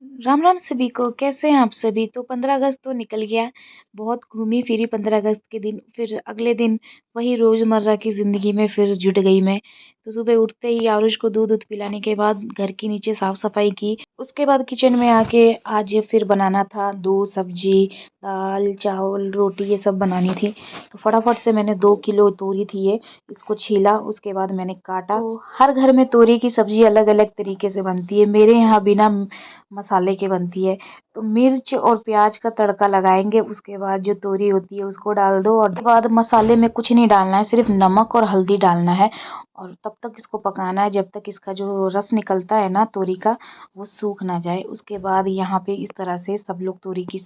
राम राम सभी को। कैसे हैं आप सभी। तो 15 अगस्त तो निकल गया। बहुत घूमी फिरी 15 अगस्त के दिन। फिर अगले दिन वही रोज़मर्रा की ज़िंदगी में फिर जुट गई मैं। तो सुबह उठते ही आरुष को दूध पिलाने के बाद घर की नीचे साफ सफाई की। उसके बाद किचन में आके आज फिर बनाना था दूध सब्जी दाल चावल रोटी ये सब बनानी थी। तो फटाफट से मैंने 2 किलो तोरी थी ये इसको छीला। उसके बाद मैंने काटा। तो हर घर में तोरी की सब्जी अलग अलग तरीके से बनती है। मेरे यहाँ बिना मसाले की बनती है। तो मिर्च और प्याज का तड़का लगाएंगे। उसके बाद जो तोरी होती है उसको डाल दो और उसके बाद मसाले में कुछ नहीं डालना है, सिर्फ नमक और हल्दी डालना है। और तब तक इसको पकाना है जब तक इसका जो रस निकलता है ना तोरी का वो सूख ना जाए। उसके बाद यहाँ पे इस तरह से सब लोग तोरी की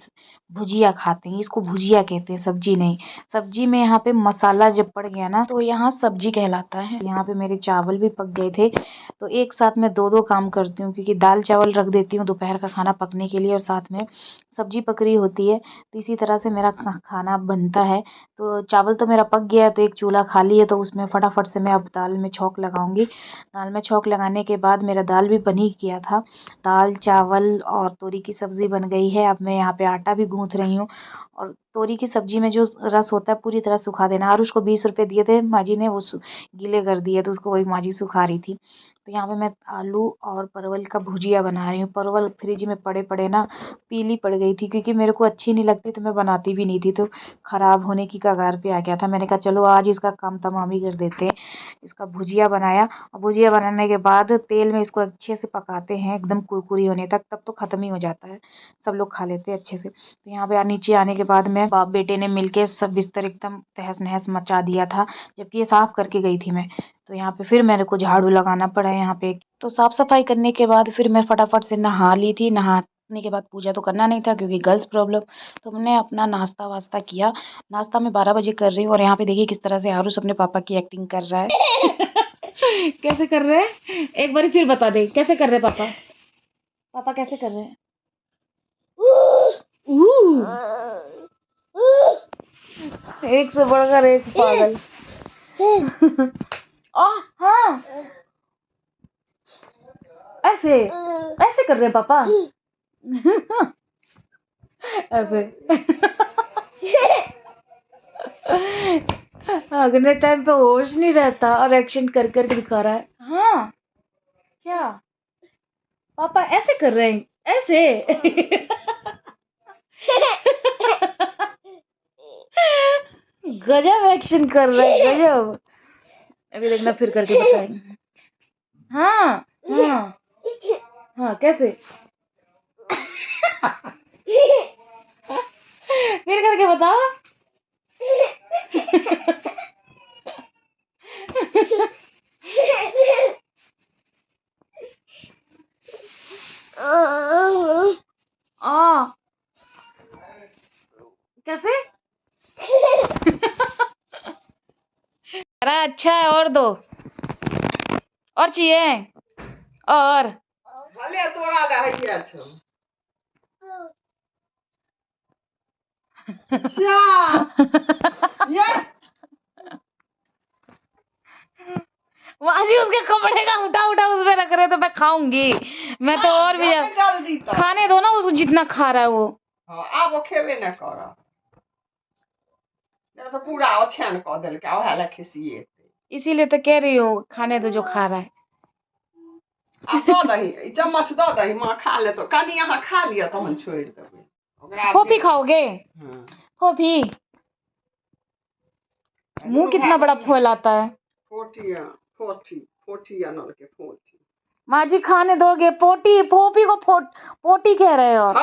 भुजिया खाते हैं। इसको भुजिया कहते हैं, सब्जी नहीं। सब्जी में यहाँ पे मसाला जब पड़ गया ना तो यहाँ सब्जी कहलाता है। यहाँ पे मेरे चावल भी पक गए थे। तो एक साथ मैं दो दो काम करती हूँ क्योंकि दाल चावल रख देती हूँ दोपहर का खाना पकने के लिए और साथ में सब्जी पक रही होती है। तो इसी तरह से मेरा खाना बनता है। तो चावल तो मेरा पक गया है तो एक चूल्हा खाली है तो उसमें फटाफट से मैं अब दाल में छौंक लगाऊंगी। दाल में छौंक लगाने के बाद मेरा दाल भी बन ही गया था। दाल चावल और तोरी की सब्ज़ी बन गई है। अब मैं यहाँ पे आटा भी गूँथ रही हूँ। और तोरी की सब्ज़ी में जो रस होता है पूरी तरह सुखा देना। आरुष को 20 रुपये दिए थे माँ जी ने, वो गीले कर दिए तो उसको वही माँ जी सुखा रही थी। तो यहाँ पे मैं आलू और परवल का भुजिया बना रही हूँ। परवल फ्रिज में पड़े पड़े ना पीली पड़ गई थी क्योंकि मेरे को अच्छी नहीं लगती तो मैं बनाती भी नहीं थी। तो ख़राब होने की कगार पे आ गया था। मैंने कहा चलो आज इसका काम तमाम ही कर देते हैं। इसका भुजिया बनाया और भुजिया बनाने के बाद तेल में इसको अच्छे से पकाते हैं एकदम कुरकुरी होने तक। तब तो ख़त्म ही हो जाता है, सब लोग खा लेते हैं अच्छे से। तो यहाँ पे नीचे आने के बाद मैं बाप बेटे ने मिलके सब बिस्तर एकदम तहस नहस मचा दिया था जबकि ये साफ़ करके गई थी मैं। तो यहाँ पे फिर मेरे को झाड़ू लगाना पड़ा है यहाँ पे। तो साफ सफाई करने के बाद फिर मैं फटाफट से नहा ली थी। नहाने के बाद पूजा तो करना नहीं था क्योंकि गर्ल्स प्रॉब्लम। तो हमने अपना नाश्ता वास्ता किया। नाश्ता मैं 12 बजे कर रही हूँ और यहाँ पे देखिए किस तरह से आरुष अपने पापा की एक्टिंग कर रहा है। कैसे कर रहे हैं एक बार फिर बता दे, कैसे कर रहे हैं पापा। पापा कैसे कर रहे हैं। एक से बढ़कर एक पागल। हाँ ऐसे ऐसे कर रहे हैं पापा। ऐसे अगले टाइम पे होश नहीं रहता और एक्शन कर कर के दिखा रहा है। हाँ क्या पापा ऐसे कर रहे हैं, ऐसे। गजब एक्शन कर रहे हैं, गजब। अभी देखना फिर करके बताएंगे। हाँ हाँ हाँ कैसे। फिर करके बताओ। आ कैसे। अरे अच्छा है और दो और चाहिए और भले तोरा लहैया छौ। ये मासी उसके कपड़े का उठा उठा उसमें रख रहे तो मैं खाऊंगी। मैं तो और भी जल्दी तो खाने दो ना उसको जितना खा रहा है वो। हाँ आब वो खेबे न कर तो पूरा ओछान कऽ देलकै ओहे लए खिसिएतै। इसीलिए तो कह रही हूँ खाने दो जो खा रहा है। आब दऽ दही चम्मच दऽ दही माँ खा लेतो। कनी अहाँ खा लिअ तहन छोड़ि देबै ओकरा। फोफी खाओगे। फोफी मुंह कितना बड़ा फैलाता है। फोटी अनल के फोटी। माँ जी खाने दोगे। पोटी फोफी को पोटी कह रहे हो।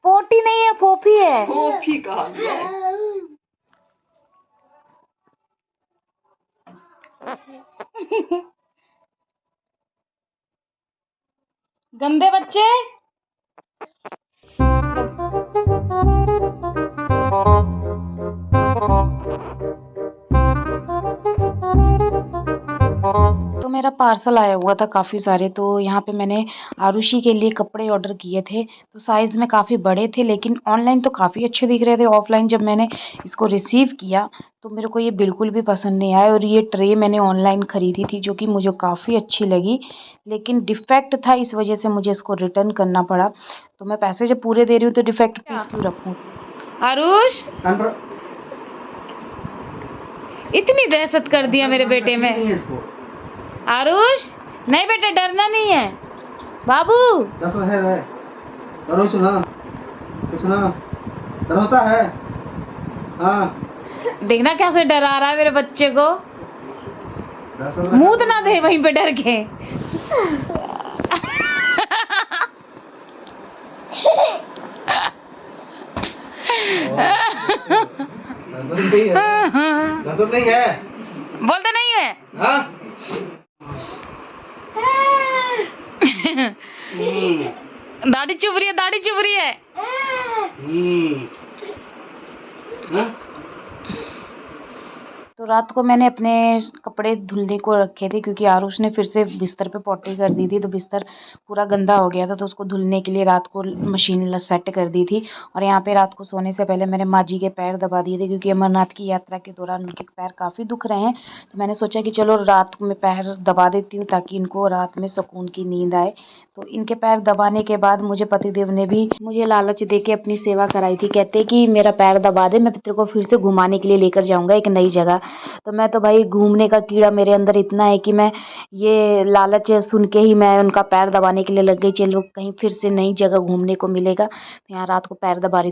पोटी नहीं है फोफी है। फोफी कहलिए। गंदे बच्चे। तो मेरा पार्सल आया हुआ था काफ़ी सारे, तो यहाँ पे मैंने आरुषि के लिए कपड़े ऑर्डर किए थे। तो साइज़ में काफ़ी बड़े थे, लेकिन ऑनलाइन तो काफ़ी अच्छे दिख रहे थे। ऑफलाइन जब मैंने इसको रिसीव किया तो मेरे को ये बिल्कुल भी पसंद नहीं आया। और ये ट्रे मैंने ऑनलाइन ख़रीदी थी जो कि मुझे काफ़ी अच्छी लगी, लेकिन डिफ़ेक्ट था, इस वजह से मुझे इसको रिटर्न करना पड़ा। तो मैं पैसे जब पूरे दे रही हूँ तो डिफ़ेक्ट पीस क्यों रखूँ? आरुष, इतनी दहशत कर दिया मेरे बेटे में। आरुष, नहीं बेटा, डरना नहीं है बाबू। डरो ना, कुछ ना डर होता है। हाँ, देखना कैसे डरा रहा है मेरे बच्चे को। मुंह ना दे वहीं पे डर के। नजर नहीं है, बोलते नहीं है। हाँ? दाढ़ी चुभ रही है, दाढ़ी चुभ रही है। हाँ? तो रात को मैंने अपने कपड़े धुलने को रखे थे, क्योंकि आरुष ने फिर से बिस्तर पे पॉटी कर दी थी, तो बिस्तर पूरा गंदा हो गया था। तो उसको धुलने के लिए रात को मशीन सेट कर दी थी। और यहाँ पे रात को सोने से पहले मैंने माँ जी के पैर दबा दिए थे, क्योंकि अमरनाथ की यात्रा के दौरान उनके पैर काफ़ी दुख रहे हैं। तो मैंने सोचा कि चलो रात में पैर दबा देती हूँ, ताकि इनको रात में सुकून की नींद आए। तो इनके पैर दबाने के बाद मुझे पतिदेव ने भी मुझे लालच दे के अपनी सेवा कराई थी। कहते कि मेरा पैर दबा दे, मैं तेरे को फिर से घुमाने के लिए लेकर जाऊँगा एक नई जगह। तो मैं तो भाई घूमने का कीड़ा मेरे अंदर इतना है कि मैं ये लालच सुन के ही मैं उनका पैर दबाने के लिए लग गई। चलो कहीं फिर से नई जगह घूमने को मिलेगा। तो यहाँ रात को पैर दबा रही